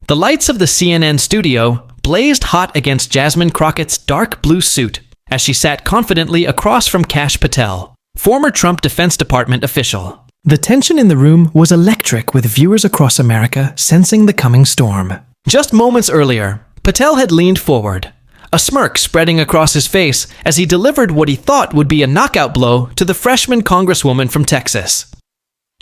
The lights of the CNN studio blazed hot against Jasmine Crockett's dark blue suit as she sat confidently across from Kash Patel, former Trump Defense Department official. The tension in the room was electric, with viewers across America sensing the coming storm. Just moments earlier, Patel had leaned forward, a smirk spreading across his face as he delivered what he thought would be a knockout blow to the freshman congresswoman from Texas.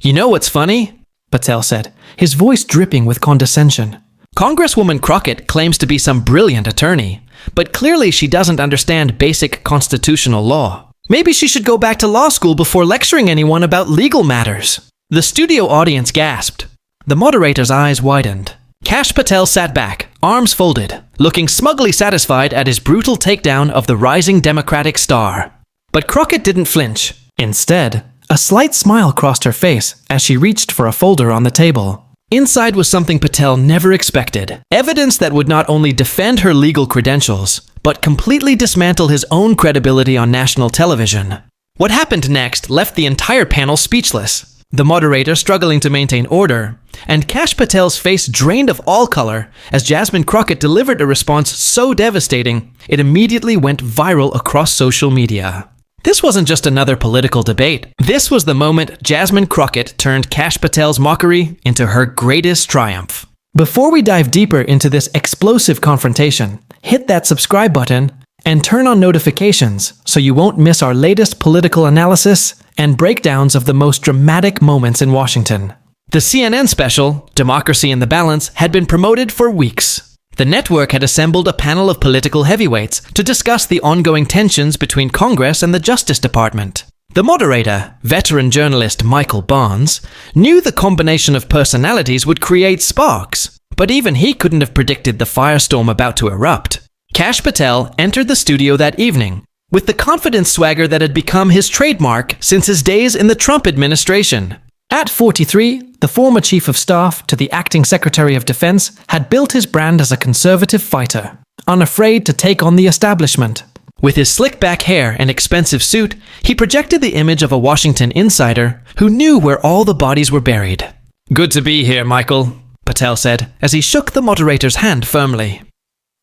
"You know what's funny?" Patel said, his voice dripping with condescension. "Congresswoman Crockett claims to be some brilliant attorney, but clearly she doesn't understand basic constitutional law. Maybe she should go back to law school before lecturing anyone about legal matters." The studio audience gasped. The moderator's eyes widened. Kash Patel sat back, arms folded, looking smugly satisfied at his brutal takedown of the rising Democratic star. But Crockett didn't flinch. Instead, a slight smile crossed her face as she reached for a folder on the table. Inside was something Patel never expected, evidence that would not only defend her legal credentials, but completely dismantle his own credibility on national television. What happened next left the entire panel speechless, the moderator struggling to maintain order, and Kash Patel's face drained of all color as Jasmine Crockett delivered a response so devastating it immediately went viral across social media. This wasn't just another political debate. This was the moment Jasmine Crockett turned Kash Patel's mockery into her greatest triumph. Before we dive deeper into this explosive confrontation, hit that subscribe button and turn on notifications so you won't miss our latest political analysis and breakdowns of the most dramatic moments in Washington. The CNN special, Democracy in the Balance, had been promoted for weeks. The network had assembled a panel of political heavyweights to discuss the ongoing tensions between Congress and the Justice Department. The moderator, veteran journalist Michael Barnes, knew the combination of personalities would create sparks, but even he couldn't have predicted the firestorm about to erupt. Kash Patel entered the studio that evening with the confident swagger that had become his trademark since his days in the Trump administration. At 43, the former chief of staff to the acting secretary of defense had built his brand as a conservative fighter, unafraid to take on the establishment. With his slick back hair and expensive suit, he projected the image of a Washington insider who knew where all the bodies were buried. "Good to be here, Michael," Patel said as he shook the moderator's hand firmly.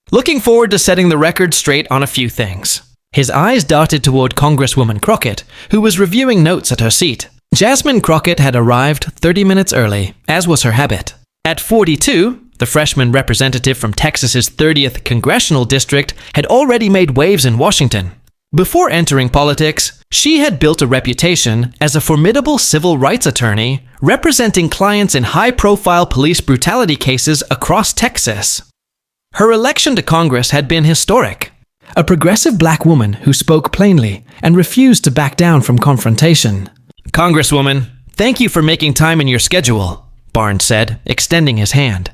Looking forward to setting the record straight on a few things. His eyes darted toward Congresswoman Crockett, who was reviewing notes at her seat. Jasmine Crockett had arrived 30 minutes early, as was her habit. At 42, the freshman representative from Texas's 30th congressional district had already made waves in Washington. Before entering politics, she had built a reputation as a formidable civil rights attorney representing clients in high-profile police brutality cases across Texas. Her election to Congress had been historic. A progressive black woman who spoke plainly and refused to back down from confrontation. "Congresswoman, thank you for making time in your schedule," Barnes said, extending his hand.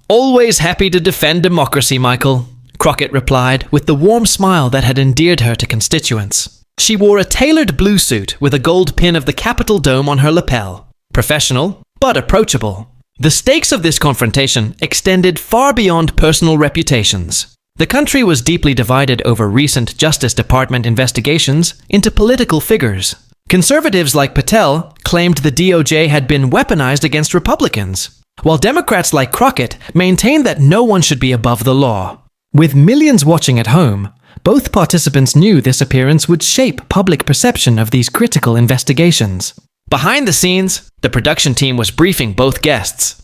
"Always happy to defend democracy, Michael," Crockett replied with the warm smile that had endeared her to constituents. She wore a tailored blue suit with a gold pin of the Capitol dome on her lapel. Professional, but approachable. The stakes of this confrontation extended far beyond personal reputations. The country was deeply divided over recent Justice Department investigations into political figures. Conservatives like Patel claimed the DOJ had been weaponized against Republicans, while Democrats like Crockett maintained that no one should be above the law. With millions watching at home, both participants knew this appearance would shape public perception of these critical investigations. Behind the scenes, the production team was briefing both guests.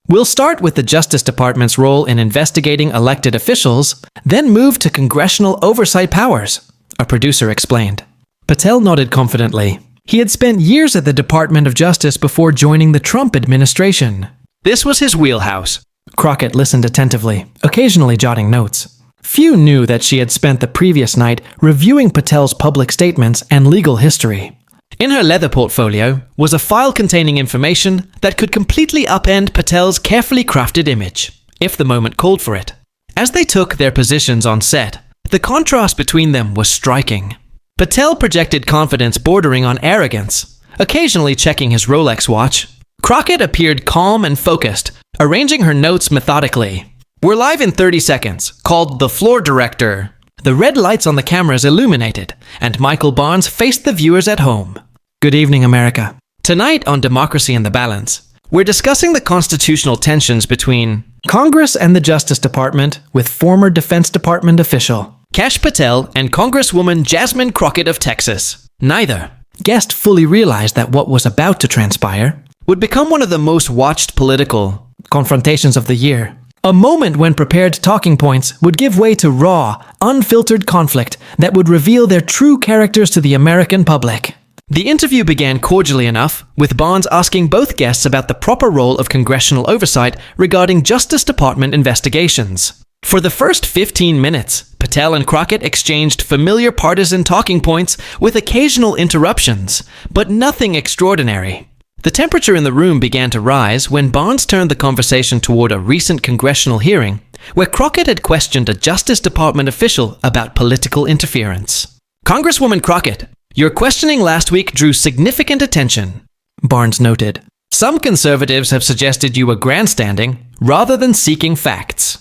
"We'll start with the Justice Department's role in investigating elected officials, then move to congressional oversight powers," a producer explained. Patel nodded confidently. He had spent years at the Department of Justice before joining the Trump administration. This was his wheelhouse. Crockett listened attentively, occasionally jotting notes. Few knew that she had spent the previous night reviewing Patel's public statements and legal history. In her leather portfolio was a file containing information that could completely upend Patel's carefully crafted image, if the moment called for it. As they took their positions on set, the contrast between them was striking. Patel projected confidence bordering on arrogance, occasionally checking his Rolex watch. Crockett appeared calm and focused, arranging her notes methodically. "We're live in 30 seconds, called The Floor Director." The red lights on the cameras illuminated, and Michael Barnes faced the viewers at home. "Good evening, America." Tonight on Democracy in the Balance, we're discussing the constitutional tensions between Congress and the Justice Department with former Defense Department official Kash Patel and Congresswoman Jasmine Crockett of Texas. Neither guest fully realized that what was about to transpire would become one of the most watched political confrontations of the year. A moment when prepared talking points would give way to raw, unfiltered conflict that would reveal their true characters to the American public. The interview began cordially enough, with Barnes asking both guests about the proper role of congressional oversight regarding Justice Department investigations. For the first 15 minutes, Patel and Crockett exchanged familiar partisan talking points with occasional interruptions, but nothing extraordinary. The temperature in the room began to rise when Barnes turned the conversation toward a recent congressional hearing where Crockett had questioned a Justice Department official about political interference. "Congresswoman Crockett, your questioning last week drew significant attention," Barnes noted. "Some conservatives have suggested you were grandstanding rather than seeking facts.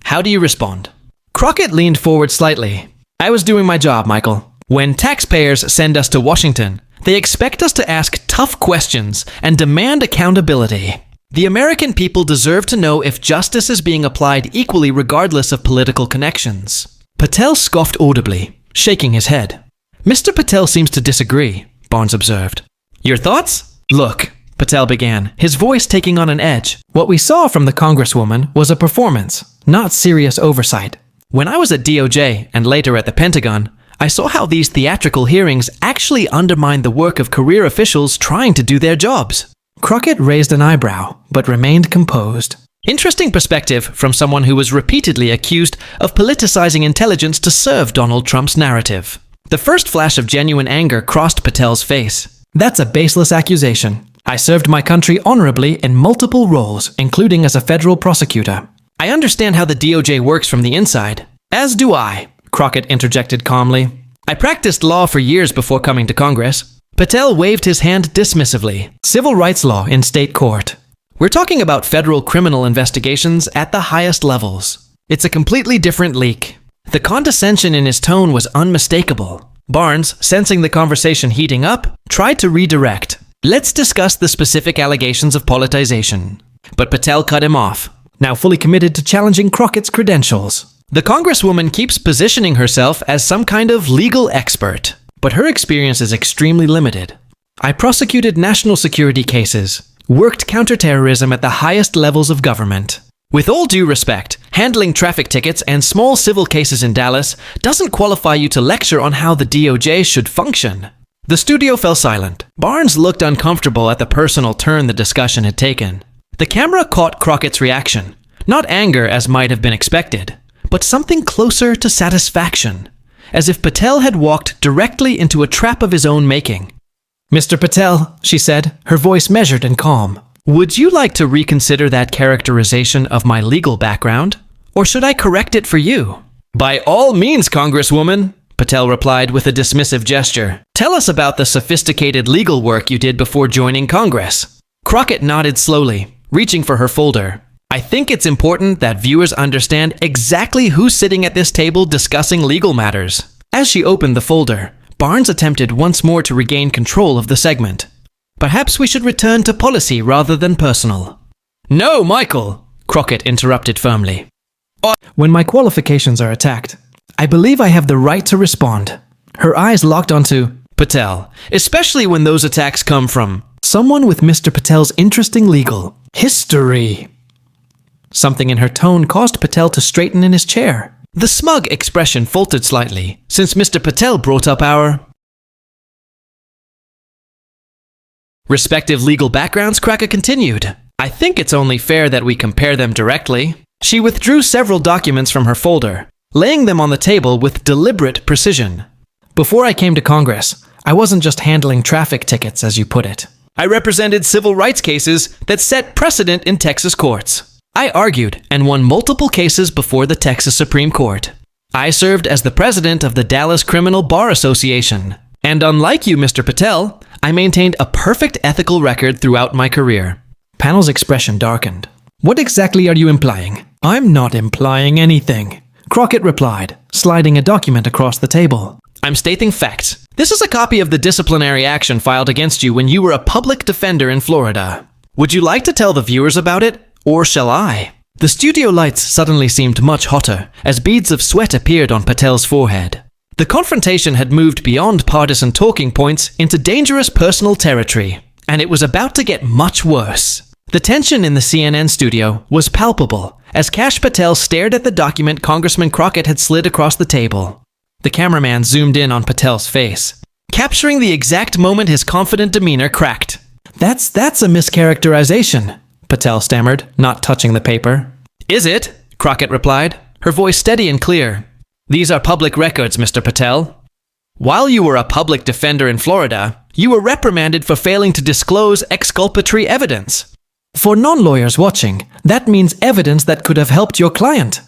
How do you respond?" Crockett leaned forward slightly. "I was doing my job, Michael. When taxpayers send us to Washington, they expect us to ask tough questions and demand accountability. The American people deserve to know if justice is being applied equally regardless of political connections." Patel scoffed audibly, shaking his head. "Mr. Patel seems to disagree," Barnes observed. "Your thoughts?" "Look," Patel began, his voice taking on an edge. "What we saw from the Congresswoman was a performance, not serious oversight. When I was at DOJ and later at the Pentagon, I saw how these theatrical hearings actually undermined the work of career officials trying to do their jobs." Crockett raised an eyebrow, but remained composed. Interesting perspective from someone who was repeatedly accused of politicizing intelligence to serve Donald Trump's narrative. The first flash of genuine anger crossed Patel's face. "That's a baseless accusation. I served my country honorably in multiple roles, including as a federal prosecutor. I understand how the DOJ works from the inside." "As do I," Crockett interjected calmly. "I practiced law for years before coming to Congress." Patel waved his hand dismissively. "Civil rights law in state court. We're talking about federal criminal investigations at the highest levels. It's a completely different league." The condescension in his tone was unmistakable. Barnes, sensing the conversation heating up, tried to redirect. "Let's discuss the specific allegations of politicization." But Patel cut him off, now fully committed to challenging Crockett's credentials. "The Congresswoman keeps positioning herself as some kind of legal expert, but her experience is extremely limited. I prosecuted national security cases, worked counterterrorism at the highest levels of government. With all due respect, handling traffic tickets and small civil cases in Dallas doesn't qualify you to lecture on how the DOJ should function." The studio fell silent. Barnes looked uncomfortable at the personal turn the discussion had taken. The camera caught Crockett's reaction. Not anger as might have been expected, but something closer to satisfaction, as if Patel had walked directly into a trap of his own making. "Mr. Patel," she said, her voice measured and calm, "would you like to reconsider that characterization of my legal background, or should I correct it for you?" "By all means, Congresswoman," Patel replied with a dismissive gesture. "Tell us about the sophisticated legal work you did before joining Congress." Crockett nodded slowly, reaching for her folder. "I think it's important that viewers understand exactly who's sitting at this table discussing legal matters." As she opened the folder, Barnes attempted once more to regain control of the segment. "Perhaps we should return to policy rather than personal." "No, Michael," Crockett interrupted firmly. "When my qualifications are attacked, I believe I have the right to respond." Her eyes locked onto Patel, especially when those attacks come from someone with Mr. Patel's interesting legal history. Something in her tone caused Patel to straighten in his chair. The smug expression faltered slightly, since Mr. Patel brought up our respective legal backgrounds. Crockett continued. "I think it's only fair that we compare them directly." She withdrew several documents from her folder, laying them on the table with deliberate precision. "Before I came to Congress, I wasn't just handling traffic tickets, as you put it. I represented civil rights cases that set precedent in Texas courts. I argued and won multiple cases before the Texas Supreme Court. I served as the president of the Dallas Criminal Bar Association. And unlike you, Mr. Patel, I maintained a perfect ethical record throughout my career." Panel's expression darkened. "What exactly are you implying?" "I'm not implying anything," Crockett replied, sliding a document across the table. "I'm stating facts. This is a copy of the disciplinary action filed against you when you were a public defender in Florida. Would you like to tell the viewers about it, or shall I?" The studio lights suddenly seemed much hotter as beads of sweat appeared on Patel's forehead. The confrontation had moved beyond partisan talking points into dangerous personal territory, and it was about to get much worse. The tension in the CNN studio was palpable as Kash Patel stared at the document Congressman Crockett had slid across the table. The cameraman zoomed in on Patel's face, capturing the exact moment his confident demeanor cracked. That's a mischaracterization," Patel stammered, not touching the paper. "Is it?" Crockett replied, her voice steady and clear. "These are public records, Mr. Patel. While you were a public defender in Florida, you were reprimanded for failing to disclose exculpatory evidence. For non-lawyers watching, that means evidence that could have helped your client."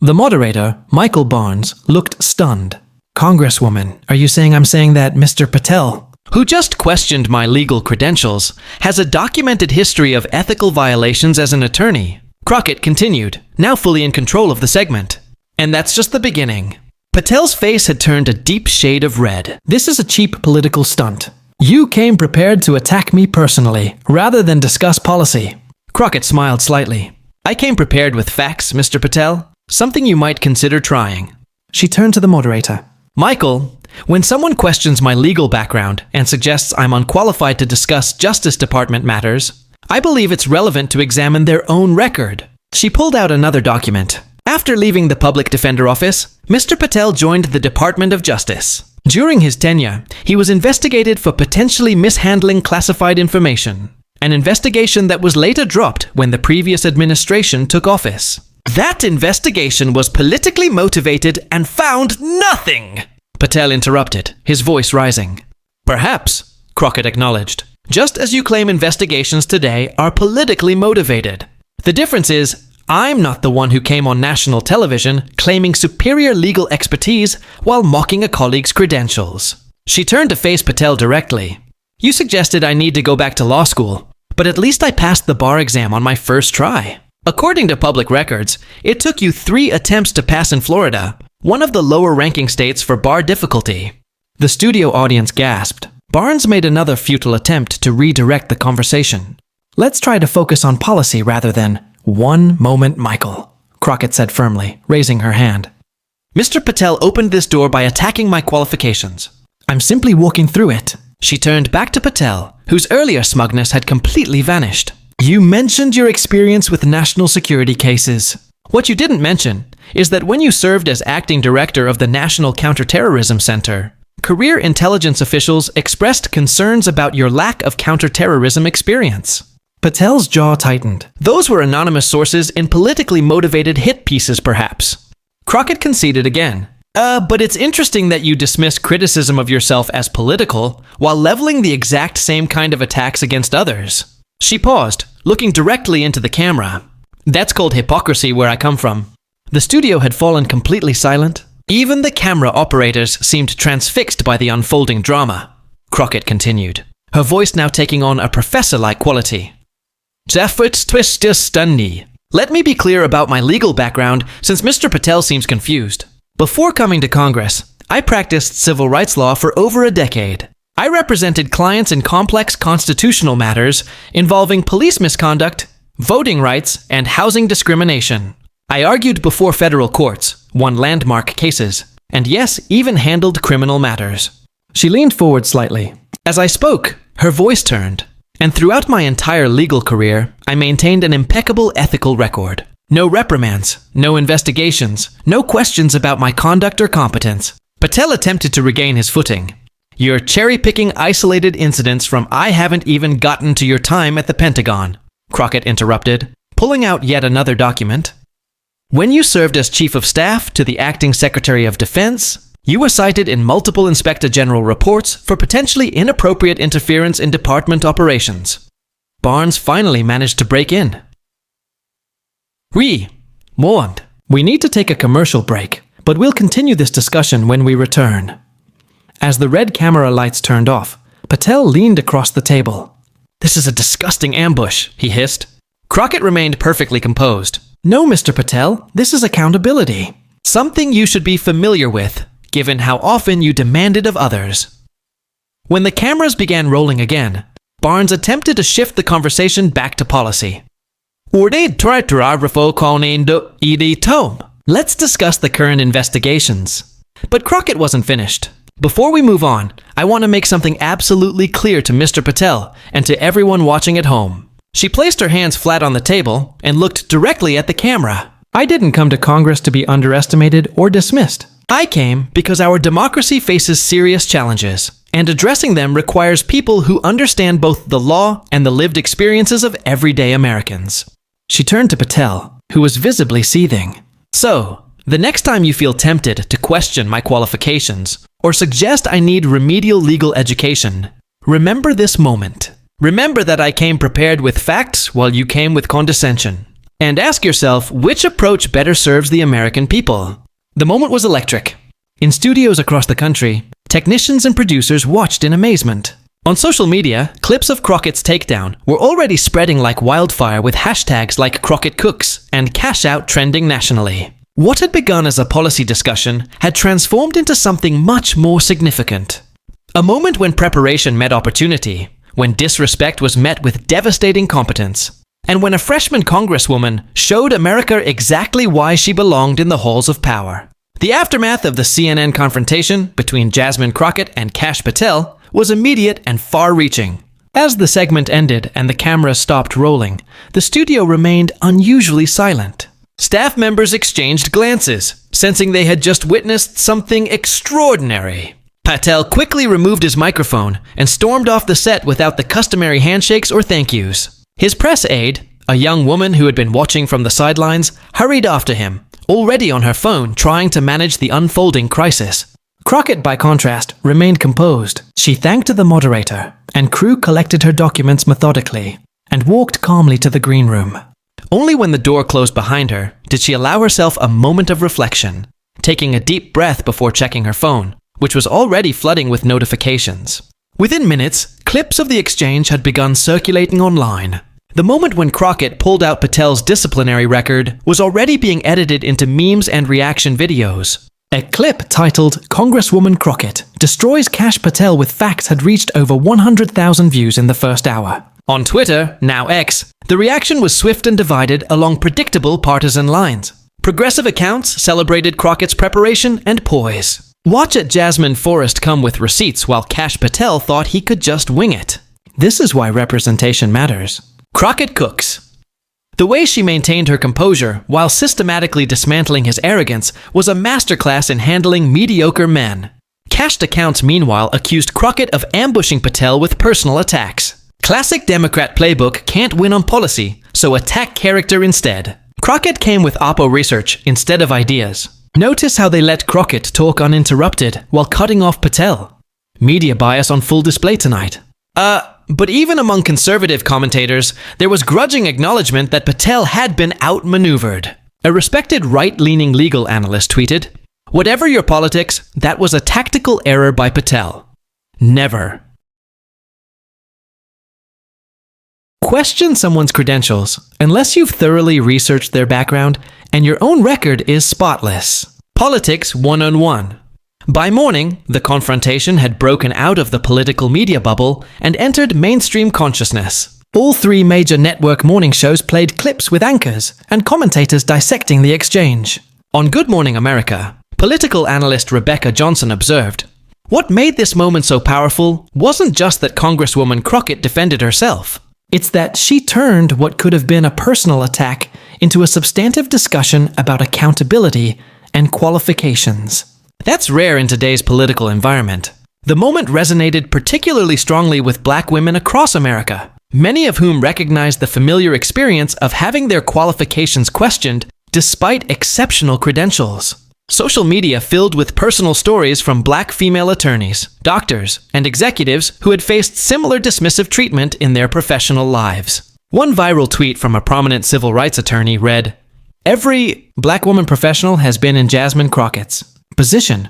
The moderator, Michael Barnes, looked stunned. "Congresswoman, are you saying I'm saying that Mr. Patel, who just questioned my legal credentials, has a documented history of ethical violations as an attorney?" Crockett continued, now fully in control of the segment. "And that's just the beginning." Patel's face had turned a deep shade of red. "This is a cheap political stunt. You came prepared to attack me personally, rather than discuss policy." Crockett smiled slightly. "I came prepared with facts, Mr. Patel. Something you might consider trying." She turned to the moderator. "Michael, when someone questions my legal background and suggests I'm unqualified to discuss Justice Department matters, I believe it's relevant to examine their own record." She pulled out another document. After leaving the public defender office, Mr. Patel joined the Department of Justice. During his tenure, he was investigated for potentially mishandling classified information, an investigation that was later dropped when the previous administration took office. "That investigation was politically motivated and found nothing," Patel interrupted, his voice rising. "Perhaps," Crockett acknowledged, "just as you claim investigations today are politically motivated. The difference is, I'm not the one who came on national television claiming superior legal expertise while mocking a colleague's credentials." She turned to face Patel directly. "You suggested I need to go back to law school, but at least I passed the bar exam on my first try. According to public records, it took you 3 attempts to pass in Florida, one of the lower-ranking states for bar difficulty." The studio audience gasped. Barnes made another futile attempt to redirect the conversation. "Let's try to focus on policy rather than..." "One moment, Michael," Crockett said firmly, raising her hand. "Mr. Patel opened this door by attacking my qualifications. I'm simply walking through it." She turned back to Patel, whose earlier smugness had completely vanished. "You mentioned your experience with national security cases. What you didn't mention is that when you served as acting director of the National Counterterrorism Center, career intelligence officials expressed concerns about your lack of counterterrorism experience." Patel's jaw tightened. "Those were anonymous sources in politically motivated hit pieces, perhaps." Crockett conceded again. But it's interesting that you dismiss criticism of yourself as political while leveling the exact same kind of attacks against others." She paused, looking directly into the camera. "That's called hypocrisy where I come from." The studio had fallen completely silent. Even the camera operators seemed transfixed by the unfolding drama. Crockett continued, her voice now taking on a professor-like quality. "Efforts twistis stunni. Let me be clear about my legal background since Mr. Patel seems confused. Before coming to Congress, I practiced civil rights law for over a decade. I represented clients in complex constitutional matters involving police misconduct, voting rights, and housing discrimination. I argued before federal courts, won landmark cases, and yes, even handled criminal matters." She leaned forward slightly. As I spoke, her voice turned. "And throughout my entire legal career, I maintained an impeccable ethical record. No reprimands, no investigations, no questions about my conduct or competence." Patel attempted to regain his footing. "You're cherry-picking isolated incidents from I haven't even gotten to your time at the Pentagon," Crockett interrupted, pulling out yet another document. "When you served as Chief of Staff to the Acting Secretary of Defense, you were cited in multiple Inspector General reports for potentially inappropriate interference in department operations." Barnes finally managed to break in. "We need to take a commercial break, but we'll continue this discussion when we return." As the red camera lights turned off, Patel leaned across the table. "This is a disgusting ambush," he hissed. Crockett remained perfectly composed. "No, Mr. Patel, this is accountability. Something you should be familiar with, given how often you demand it of others." When the cameras began rolling again, Barnes attempted to shift the conversation back to policy. Let's discuss the current investigations. But Crockett wasn't finished. Before we move on, I want to make something absolutely clear to Mr. Patel and to everyone watching at home. She placed her hands flat on the table and looked directly at the camera. I didn't come to Congress to be underestimated or dismissed. I came because our democracy faces serious challenges, and addressing them requires people who understand both the law and the lived experiences of everyday Americans. She turned to Patel, who was visibly seething. So, the next time you feel tempted to question my qualifications or suggest I need remedial legal education, remember this moment. Remember that I came prepared with facts while you came with condescension. And ask yourself which approach better serves the American people. The moment was electric. In studios across the country, technicians and producers watched in amazement. On social media, clips of Crockett's takedown were already spreading like wildfire with hashtags like Crockett Cooks and Cash Out trending nationally. What had begun as a policy discussion had transformed into something much more significant. A moment when preparation met opportunity, when disrespect was met with devastating competence, and when a freshman congresswoman showed America exactly why she belonged in the halls of power. The aftermath of the CNN confrontation between Jasmine Crockett and Kash Patel was immediate and far-reaching. As the segment ended and the camera stopped rolling, the studio remained unusually silent. Staff members exchanged glances, sensing they had just witnessed something extraordinary. Patel quickly removed his microphone and stormed off the set without the customary handshakes or thank yous. His press aide, a young woman who had been watching from the sidelines, hurried after him, already on her phone trying to manage the unfolding crisis. Crockett, by contrast, remained composed. She thanked the moderator, and crew collected her documents methodically and walked calmly to the green room. Only when the door closed behind her did she allow herself a moment of reflection, taking a deep breath before checking her phone, which was already flooding with notifications. Within minutes, clips of the exchange had begun circulating online. The moment when Crockett pulled out Patel's disciplinary record was already being edited into memes and reaction videos. A clip titled "Congresswoman Crockett Destroys Kash Patel with Facts" had reached over 100,000 views in the first hour. On Twitter, now X, the reaction was swift and divided along predictable partisan lines. Progressive accounts celebrated Crockett's preparation and poise. Watch at Jasmine Forrest come with receipts while Kash Patel thought he could just wing it. This is why representation matters. Crockett Cooks. The way she maintained her composure while systematically dismantling his arrogance was a masterclass in handling mediocre men. Cached accounts, meanwhile, accused Crockett of ambushing Patel with personal attacks. Classic Democrat playbook: can't win on policy, so attack character instead. Crockett came with Oppo research instead of ideas. Notice how they let Crockett talk uninterrupted while cutting off Patel. Media bias on full display tonight. But even among conservative commentators, there was grudging acknowledgement that Patel had been outmaneuvered. A respected right-leaning legal analyst tweeted, "Whatever your politics, that was a tactical error by Patel. Never." Question someone's credentials unless you've thoroughly researched their background and your own record is spotless. Politics 101. By morning, the confrontation had broken out of the political media bubble and entered mainstream consciousness. All three major network morning shows played clips with anchors and commentators dissecting the exchange. On Good Morning America, political analyst Rebecca Johnson observed, "What made this moment so powerful wasn't just that Congresswoman Crockett defended herself. It's that she turned what could have been a personal attack into a substantive discussion about accountability and qualifications." That's rare in today's political environment. The moment resonated particularly strongly with Black women across America, many of whom recognized the familiar experience of having their qualifications questioned despite exceptional credentials. Social media filled with personal stories from Black female attorneys, doctors, and executives who had faced similar dismissive treatment in their professional lives. One viral tweet from a prominent civil rights attorney read, "Every Black woman professional has been in Jasmine Crockett's position.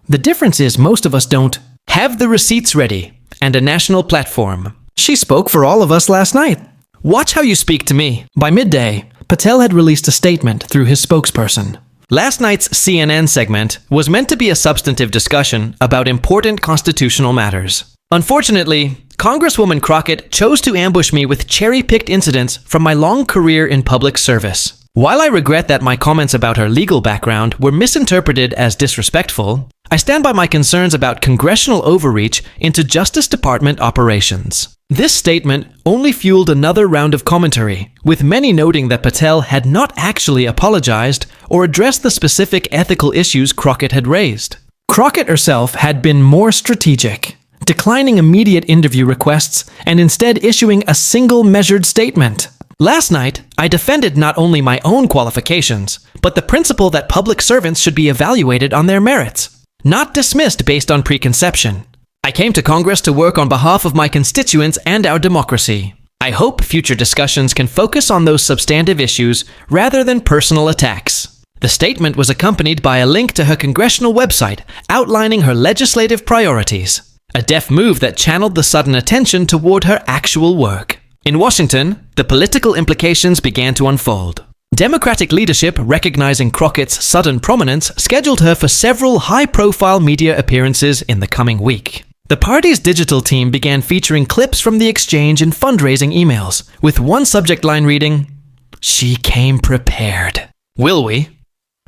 The difference is most of us don't have the receipts ready and a national platform. She spoke for all of us last night. Watch how you speak to me." By midday, Patel had released a statement through his spokesperson. Last night's CNN segment was meant to be a substantive discussion about important constitutional matters. Unfortunately, Congresswoman Crockett chose to ambush me with cherry-picked incidents from my long career in public service. While I regret that my comments about her legal background were misinterpreted as disrespectful, I stand by my concerns about congressional overreach into Justice Department operations. This statement only fueled another round of commentary, with many noting that Patel had not actually apologized or addressed the specific ethical issues Crockett had raised. Crockett herself had been more strategic, declining immediate interview requests and instead issuing a single measured statement. Last night, I defended not only my own qualifications, but the principle that public servants should be evaluated on their merits, not dismissed based on preconception. I came to Congress to work on behalf of my constituents and our democracy. I hope future discussions can focus on those substantive issues rather than personal attacks. The statement was accompanied by a link to her congressional website outlining her legislative priorities, a deft move that channeled the sudden attention toward her actual work. In Washington, the political implications began to unfold. Democratic leadership, recognizing Crockett's sudden prominence, scheduled her for several high-profile media appearances in the coming week. The party's digital team began featuring clips from the exchange in fundraising emails, with one subject line reading, "She came prepared. Will we?"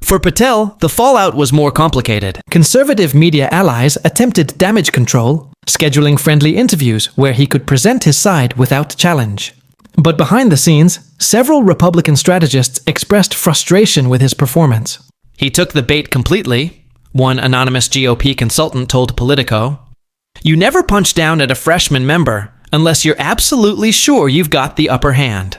For Patel, the fallout was more complicated. Conservative media allies attempted damage control, scheduling friendly interviews where he could present his side without challenge. But behind the scenes, several Republican strategists expressed frustration with his performance. "He took the bait completely," one anonymous GOP consultant told Politico. "You never punch down at a freshman member unless you're absolutely sure you've got the upper hand."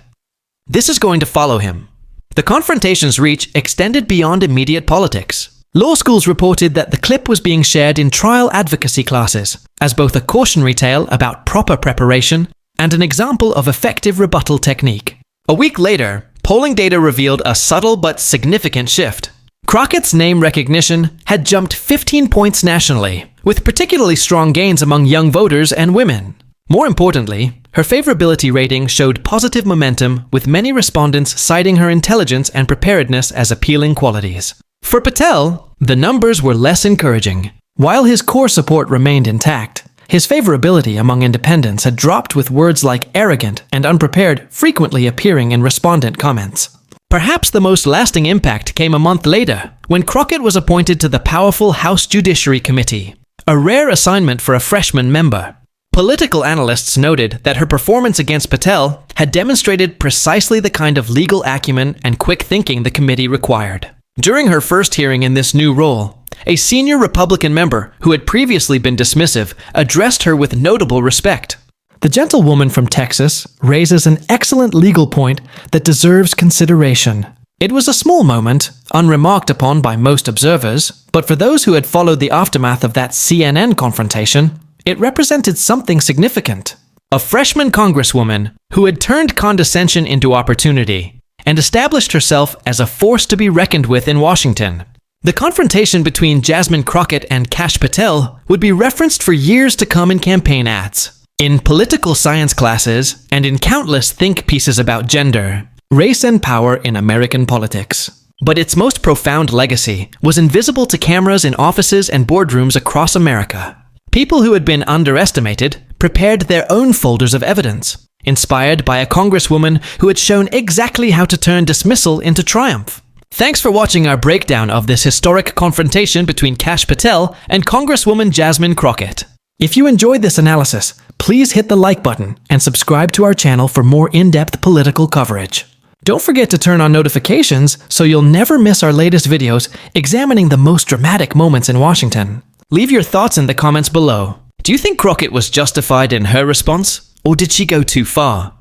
This is going to follow him. The confrontation's reach extended beyond immediate politics. Law schools reported that the clip was being shared in trial advocacy classes as both a cautionary tale about proper preparation and an example of effective rebuttal technique. A week later, polling data revealed a subtle but significant shift. Crockett's name recognition had jumped 15 points nationally, with particularly strong gains among young voters and women. More importantly, her favorability rating showed positive momentum, with many respondents citing her intelligence and preparedness as appealing qualities. For Patel, the numbers were less encouraging. While his core support remained intact, his favorability among independents had dropped, with words like arrogant and unprepared frequently appearing in respondent comments. Perhaps the most lasting impact came a month later, when Crockett was appointed to the powerful House Judiciary Committee, a rare assignment for a freshman member. Political analysts noted that her performance against Patel had demonstrated precisely the kind of legal acumen and quick thinking the committee required. During her first hearing in this new role, a senior Republican member who had previously been dismissive addressed her with notable respect. The gentlewoman from Texas raises an excellent legal point that deserves consideration. It was a small moment, unremarked upon by most observers, but for those who had followed the aftermath of that CNN confrontation, it represented something significant. A freshman congresswoman who had turned condescension into opportunity and established herself as a force to be reckoned with in Washington. The confrontation between Jasmine Crockett and Kash Patel would be referenced for years to come in campaign ads, in political science classes, and in countless think pieces about gender, race and power in American politics. But its most profound legacy was invisible to cameras in offices and boardrooms across America. People who had been underestimated prepared their own folders of evidence, inspired by a congresswoman who had shown exactly how to turn dismissal into triumph. Thanks for watching our breakdown of this historic confrontation between Kash Patel and Congresswoman Jasmine Crockett. If you enjoyed this analysis, please hit the like button and subscribe to our channel for more in-depth political coverage. Don't forget to turn on notifications so you'll never miss our latest videos examining the most dramatic moments in Washington. Leave your thoughts in the comments below. Do you think Crockett was justified in her response, or did she go too far?